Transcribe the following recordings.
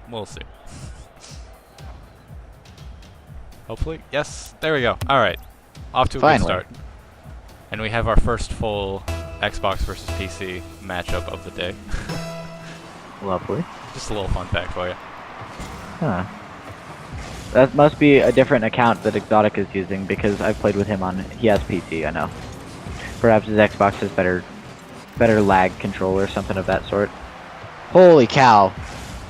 We'll see. Hopefully. Yes, there we go. Alright. Off to a good start. And we have our first full Xbox versus PC matchup of the day. Lovely. Just a little fun fact for you. Huh. That must be a different account that Exotic is using because I've played with him on. He has PC, I know. Perhaps his Xbox has better lag control or something of that sort. Holy cow!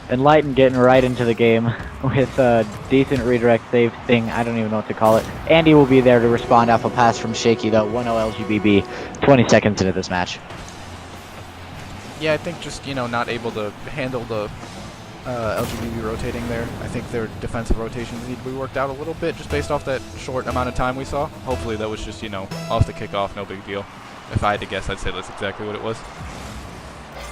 Enlighten getting right into the game with a decent redirect save thing. I don't even know what to call it. Andy will be there to respond off a pass from Shaky though. 1-0 LGBB. 20 seconds into this match. Yeah, I think just not able to handle the LGBB rotating there. I think their defensive rotations need to be worked out a little bit just based off that short amount of time we saw. Hopefully that was just off the kickoff, no big deal. If I had to guess, I'd say that's exactly what it was.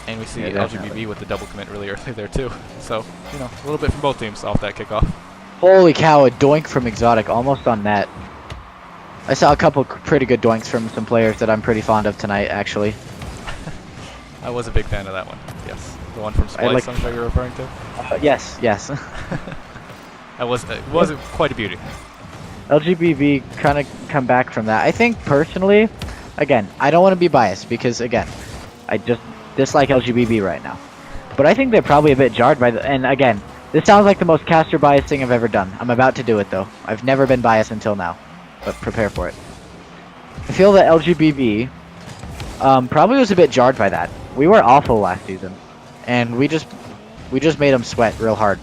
And we see LGBB with the double commit really early there too. So, a little bit from both teams off that kickoff. Holy cow, a doink from Exotic, almost on net. I saw a couple pretty good doinks from some players that I'm pretty fond of tonight, actually. I was a big fan of that one, yes. The one from Splice, I'm sure you're referring to? Yes. It wasn't quite a beauty. LGBB kind of come back from that. I think, personally, again, I don't want to be biased because, again, I just dislike LGBB right now. But I think they're probably a bit jarred by the... And again, this sounds like the most caster biased thing I've ever done. I'm about to do it, though. I've never been biased until now. But prepare for it. I feel that LGBB probably was a bit jarred by that. We were awful last season. And we just made them sweat real hard.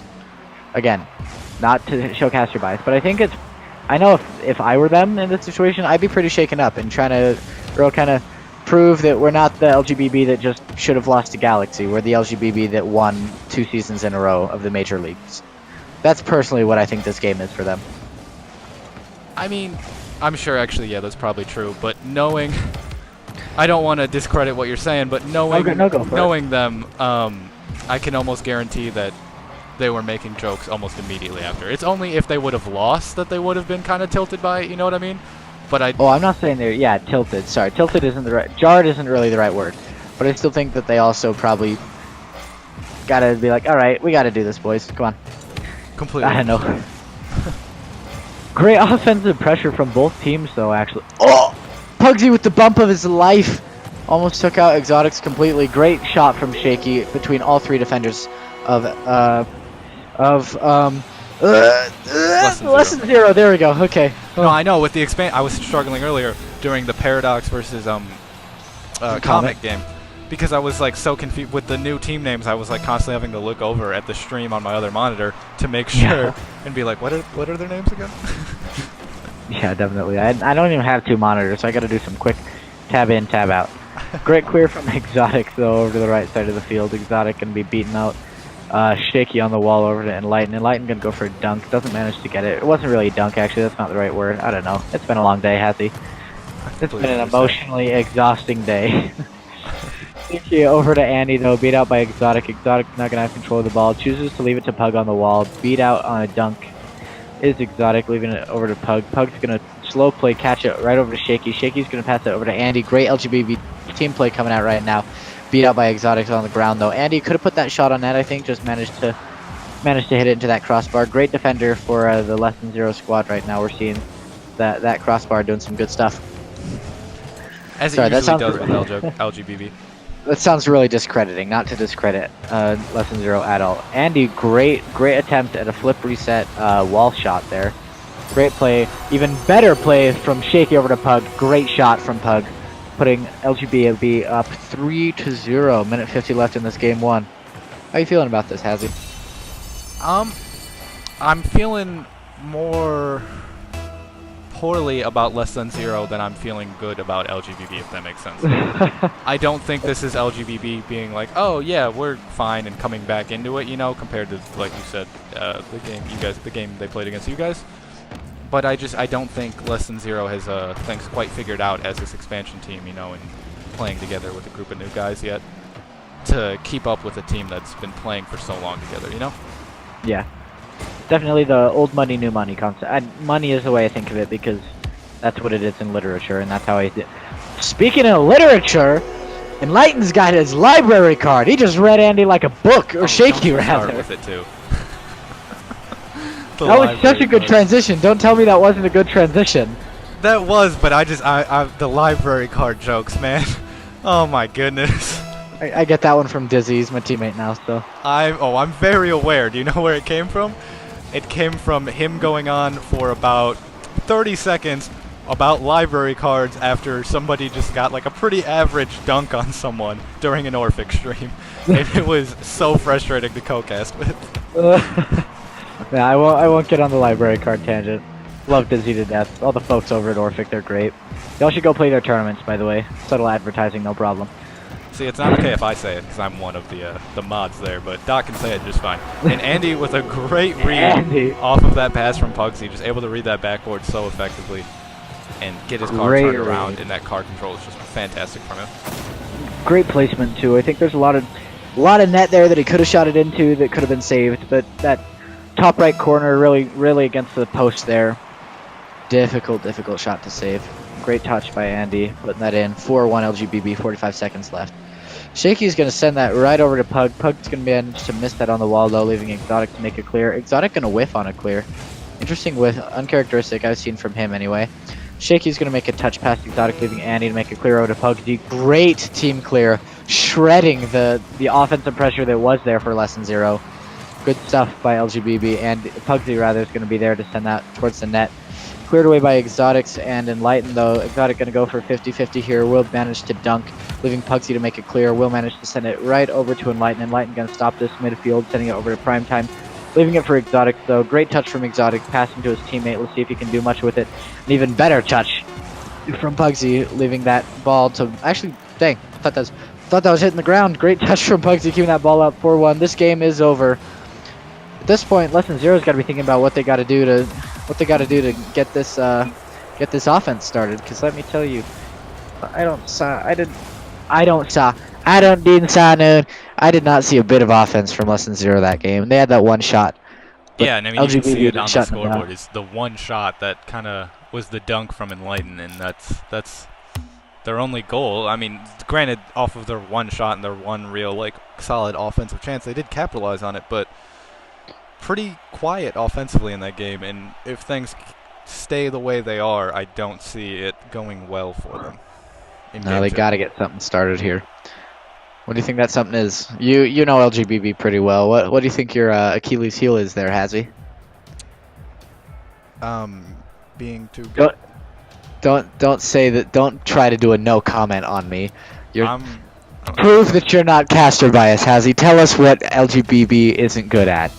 Again, not to show caster bias, but I think it's... I know if I were them in this situation, I'd be pretty shaken up and trying to real kind of prove that we're not the LGBB that just should have lost to Galaxy. We're the LGBB that won 2 seasons in a row of the major leagues. That's personally what I think this game is for them. I mean, I'm sure actually, yeah, that's probably true. But knowing, I don't want to discredit what you're saying, but knowing them, I can almost guarantee that they were making jokes almost immediately after. It's only if they would have lost that they would have been kind of tilted by it, you know what I mean? But I'm not saying they're... Yeah, tilted. Sorry, tilted isn't the right... Jarred isn't really the right word. But I still think that they also probably gotta be like, alright, we gotta do this, boys. Come on. Completely. I don't know. Great offensive pressure from both teams, though, actually. Oh! Pugsy with the bump of his life! Almost took out Exotics completely. Great shot from Shaky between all 3 defenders of Lesson zero. There we go. Okay. No, I know. With the I was struggling earlier during the Paradox versus Comet game because I was like so confused with the new team names. I was like constantly having to look over at the stream on my other monitor to make sure and be like, what are their names again? Yeah, definitely. I don't even have 2 monitors, so I got to do some quick tab in, tab out. Great clear from Exotic though over to the right side of the field. Exotic gonna be beaten out. Shaky on the wall over to Enlighten. Enlighten gonna go for a dunk. Doesn't manage to get it. It wasn't really a dunk, actually. That's not the right word. I don't know. It's been a long day, has he? It's been an emotionally exhausting day. Shaky over to Andy, though. Beat out by Exotic. Exotic not gonna have control of the ball. Chooses to leave it to Pug on the wall. Beat out on a dunk is Exotic, leaving it over to Pug. Pug's gonna slow play, catch it right over to Shaky. Shaky's gonna pass it over to Andy. Great LGBB team play coming out right now. Beat out by Exotics on the ground though. Andy could have put that shot on net, I think, just managed to hit it into that crossbar. Great defender for the Lesson Zero squad right now. We're seeing that crossbar doing some good stuff. As it usually does with LGBB. That sounds really discrediting, not to discredit Lesson Zero at all. Andy, great attempt at a flip reset wall shot there. Great play, even better play from Shaky over to Pug. Great shot from Pug, putting LGBB up 3-0. Minute 50 left in this game 1. How you feeling about this, Hazzy? I'm feeling more poorly about Less Than Zero than I'm feeling good about LGBB, if that makes sense. I don't think this is LGBB being like, oh yeah, we're fine and coming back into it, compared to, like you said, the game they played against you guys. But I don't think Less Than Zero has things quite figured out as this expansion team, and playing together with a group of new guys yet to keep up with a team that's been playing for so long together, Yeah. Definitely the old money, new money concept. Money is the way I think of it because that's what it is in literature, and that's how I did. Speaking of literature, Enlighten's got his library card. He just read Andy like a book, or Shaky don't start rather. with it too. That was such a good transition. Don't tell me that wasn't a good transition. That was, but the library card jokes, man. Oh my goodness. I get that one from Dizzy. He's my teammate now, so. I'm very aware. Do you know where it came from? It came from him going on for about 30 seconds about library cards after somebody just got like a pretty average dunk on someone during an Orphic stream. And it was so frustrating to co-cast with. Yeah, I won't get on the library card tangent. Love Dizzy to death. All the folks over at Orphic, they're great. Y'all should go play their tournaments, by the way. Subtle advertising, no problem. See, it's not okay if I say it because I'm one of the mods there, but Doc can say it just fine. And Andy with a great read off of that pass from Pugsy, just able to read that backboard so effectively and get his car turned around, and that car control is just fantastic from him. Great placement too. I think there's a lot of net there that he could have shot it into that could have been saved, but that top right corner really against the post there. Difficult shot to save. Great touch by Andy, putting that in. 4-1 LGBB, 45 seconds left. Shaky's going to send that right over to Pug. Pug's going to manage to miss that on the wall, though, leaving Exotic to make a clear. Exotic going to whiff on a clear. Interesting whiff, uncharacteristic, I've seen from him anyway. Shaky's going to make a touch past Exotic, leaving Andy to make a clear over to Pugsy. Great team clear, shredding the offensive pressure that was there for Lesson Zero. Good stuff by LGBB, and Pugsy, rather, is going to be there to send that towards the net. Cleared away by Exotics and Enlighten, though. Exotic going to go for 50-50 here. Will manage to dunk, leaving Pugsy to make it clear. Will manage to send it right over to Enlighten. Enlighten going to stop this midfield, sending it over to Primetime. Leaving it for Exotics, though. Great touch from Exotic, passing to his teammate. Let's see if he can do much with it. An even better touch from Pugsy, leaving that ball to... Actually, dang, I thought that was hitting the ground. Great touch from Pugsy, keeping that ball up 4-1. This game is over. At this point, Lesson Zero's got to be thinking about what they got to do to get this offense started. Because let me tell you, I did not see a bit of offense from Lesson Zero that game. They had that one shot. Yeah, and I mean, you can see it on the scoreboard. It's the one shot that kind of was the dunk from Enlighten, and that's their only goal. I mean, granted, off of their one shot and their one real like solid offensive chance, they did capitalize on it, but pretty quiet offensively in that game, and if things stay the way they are, I don't see it going well for them. No, they got to get something started here. What do you think that something is? You know LGBB pretty well. What do you think your Achilles heel is there, Hazzy? Being too good. Don't say that. Don't try to do a no comment on me. Prove that you're not caster bias, Hazzy. Tell us what LGBB isn't good at.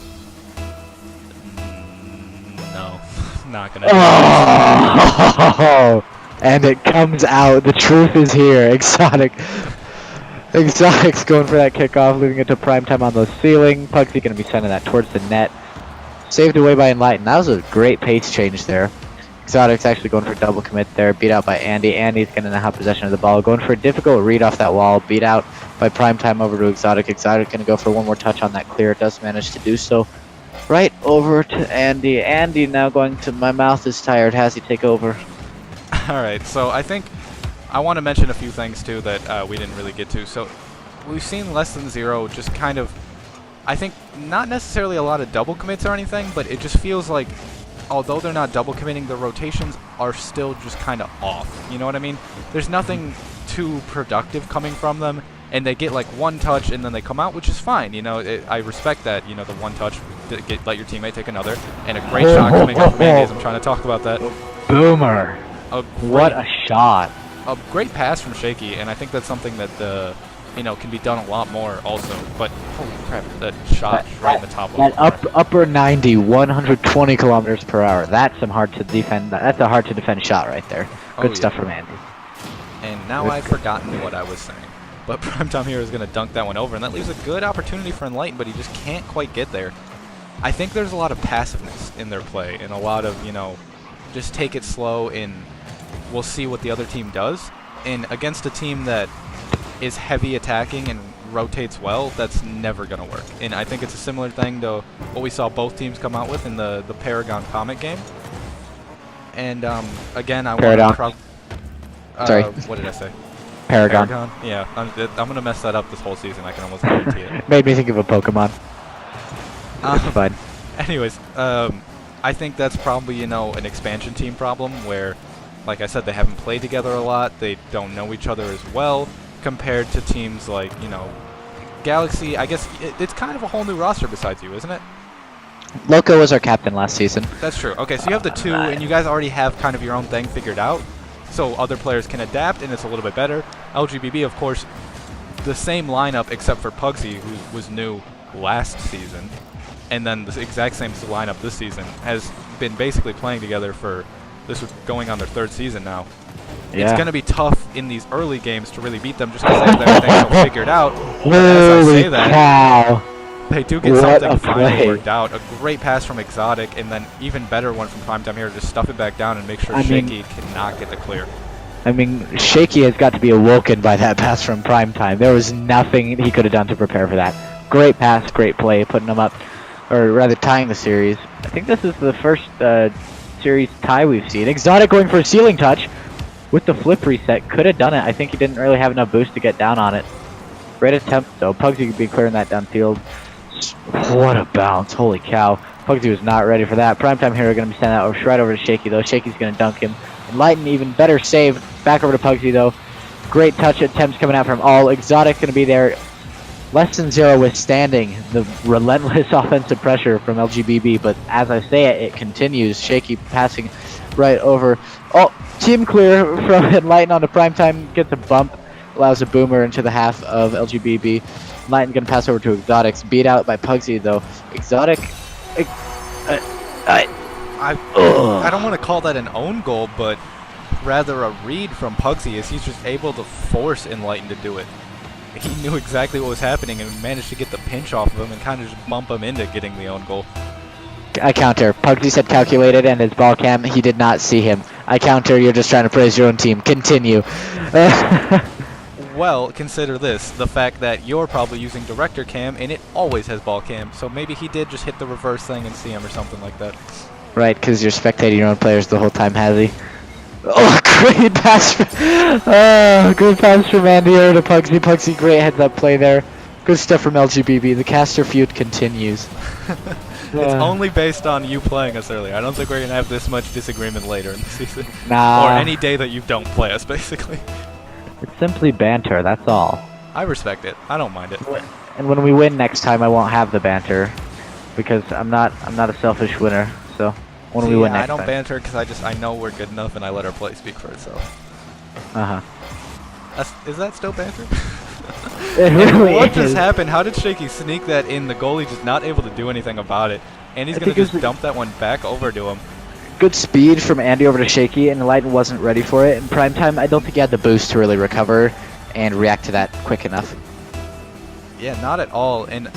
Not gonna. Oh, and it comes out. The truth is here. Exotic's going for that kickoff, leaving it to Primetime on the ceiling. Pugsy going to be sending that towards the net. Saved away by Enlighten. That was a great pace change there. Exotic's actually going for a double commit there. Beat out by Andy. Andy's going to now have possession of the ball. Going for a difficult read off that wall. Beat out by Primetime over to Exotic. Exotic going to go for one more touch on that clear. Does manage to do so. Right over to Andy. Andy now going to my mouth is tired. Has he take over? Alright, so I think I want to mention a few things too that we didn't really get to. So we've seen Lesson Zero just kind of, I think, not necessarily a lot of double commits or anything, but it just feels like although they're not double committing, the rotations are still just kind of off. You know what I mean? There's nothing too productive coming from them, and they get like one touch and then they come out, which is fine. You know, I respect that. You know, the one touch, let your teammate take another, and a great shot coming up from Andy as I'm trying to talk about that. Boomer. What a shot. A great pass from Shaky, and I think that's something that can be done a lot more also. But holy crap, that shot right in the top of that upper 90, 120 kilometers per hour. That's some hard to defend. That's a hard to defend shot right there. Good stuff from Andy. And now I've forgotten what I was saying. But Primetime here is going to dunk that one over, and that leaves a good opportunity for Enlighten, but he just can't quite get there. I think there's a lot of passiveness in their play, and a lot of, just take it slow, and we'll see what the other team does. And against a team that is heavy attacking and rotates well, that's never going to work. And I think it's a similar thing to what we saw both teams come out with in the Paragon Comet game. And again, I want to... Sorry. What did I say? Paragon. Yeah, I'm gonna mess that up this whole season. I can almost guarantee it. Made me think of a Pokemon. It's fine. Anyways, I think that's probably, you know, an expansion team problem where, like I said, they haven't played together a lot. They don't know each other as well compared to teams like, you know, Galaxy. I guess it's kind of a whole new roster besides you, isn't it? Loco was our captain last season. That's true. Okay, so you have the two, and you guys already have kind of your own thing figured out, so other players can adapt, and it's a little bit better. LGBB, of course, the same lineup except for Pugsy, who was new last season, and then the exact same lineup this season, has been basically playing together for, this was going on their 3rd season now. Yeah. It's going to be tough in these early games to really beat them just because they have everything so figured out. But as I say that, they do get something finally worked out. A great pass from Exotic, and then even better one from Primetime here to just stuff it back down and make sure Shaky cannot get the clear. I mean, Shaky has got to be awoken by that pass from Primetime. There was nothing he could have done to prepare for that. Great pass, great play, putting them up, or rather tying the series. I think this is the first series tie we've seen. Exotic going for a ceiling touch with the flip reset. Could have done it. I think he didn't really have enough boost to get down on it. Great attempt, though. Pugsy could be clearing that downfield. What a bounce. Holy cow. Pugsy was not ready for that. Primetime Hero going to be sending that right over to Shaky, though. Shaky's going to dunk him. Enlighten, even better save. Back over to Pugsy, though. Great touch attempts coming out from all. Exotic going to be there. Less than 0 withstanding the relentless offensive pressure from LGBB, but as I say it, it continues. Shaky passing right over. Oh, team clear from Enlighten onto Primetime. Gets a bump. Allows a boomer into the half of LGBB. Enlighten going to pass over to Exotics. Beat out by Pugsy, though. Exotic... I don't want to call that an own goal, but rather a read from Pugsy, as he's just able to force Enlighten to do it. He knew exactly what was happening and managed to get the pinch off of him and kind of just bump him into getting the own goal. I counter. Pugsy said calculated, and his ball cam, he did not see him. I counter, you're just trying to praise your own team. Continue. Well, consider this, the fact that you're probably using director cam and it always has ball cam, so maybe he did just hit the reverse thing and see him or something like that. Right, because you're spectating your own players the whole time, has he? Oh, great pass! Good pass from Andy over to Pugsy. Pugsy, great heads-up play there. Good stuff from LGBB. The caster feud continues. It's only based on you playing us earlier. I don't think we're going to have this much disagreement later in the season. Nah. Or any day that you don't play us, basically. It's simply banter, that's all. I respect it. I don't mind it. And when we win next time, I won't have the banter, because I'm not a selfish winner. So when we win next time. I don't banter because I know we're good enough and I let our play speak for itself. Is that still banter? It really what is. just happened? How did Shaky sneak that in? The goalie just not able to do anything about it, and he's gonna just dump that one back over to him. Good speed from Andy over to Shaky, and Enlighten wasn't ready for it. In Primetime, I don't think he had the boost to really recover and react to that quick enough. Yeah, not at all. And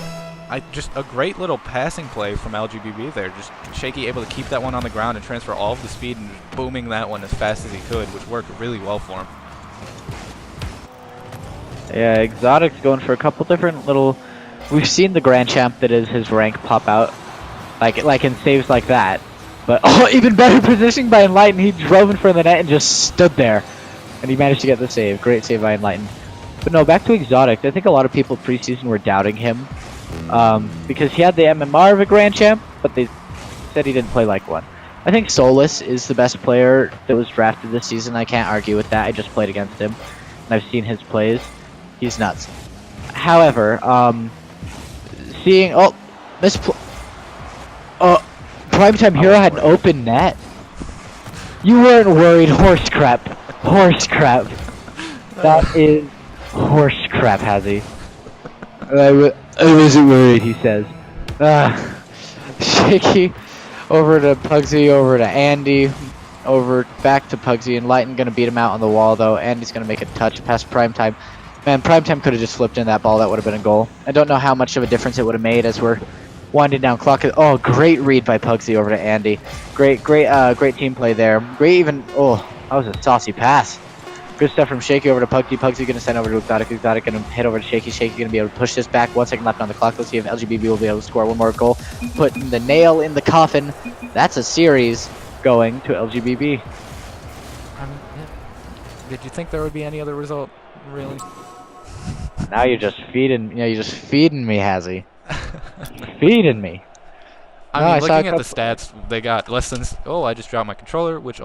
just a great little passing play from LGBB there. Just Shaky able to keep that one on the ground and transfer all of the speed and just booming that one as fast as he could, which worked really well for him. Yeah, Exotic's going for a couple different little... We've seen the Grand Champ that is his rank pop out, like in saves like that. But, oh, even better positioning by Enlighten. He drove in front of the net and just stood there. And he managed to get the save. Great save by Enlighten. But no, back to Exotic. I think a lot of people preseason were doubting him. Because he had the MMR of a Grand Champ, but they said he didn't play like one. I think Solus is the best player that was drafted this season. I can't argue with that. I just played against him. And I've seen his plays. He's nuts. However, seeing... Oh, Primetime Hero had an open net. You weren't worried. Horse crap. Horse crap. That is horse crap, Hazzy. I wasn't worried, he says. Shaky. Over to Pugsy, over to Andy. Over back to Pugsy. Enlighten gonna beat him out on the wall, though. Andy's gonna make a touch past Primetime. Man, Primetime could have just flipped in that ball. That would have been a goal. I don't know how much of a difference it would have made as we're winding down clock. Oh, great read by Pugsy over to Andy. Great team play there. Great even... Oh, that was a saucy pass. Good stuff from Shaky over to Pugsy. Pugsy going to send over to Exotic. Exotic going to hit over to Shaky. Shaky going to be able to push this back. 1 second left on the clock. Let's see if LGBB will be able to score one more goal. Putting the nail in the coffin. That's a series going to LGBB. Did you think there would be any other result? Really? Now you're just feeding. You're just feeding me, Hazzy. Feeding me. I No, mean, I saw a looking at the couple- stats, they got less than. Oh, I just dropped my controller, which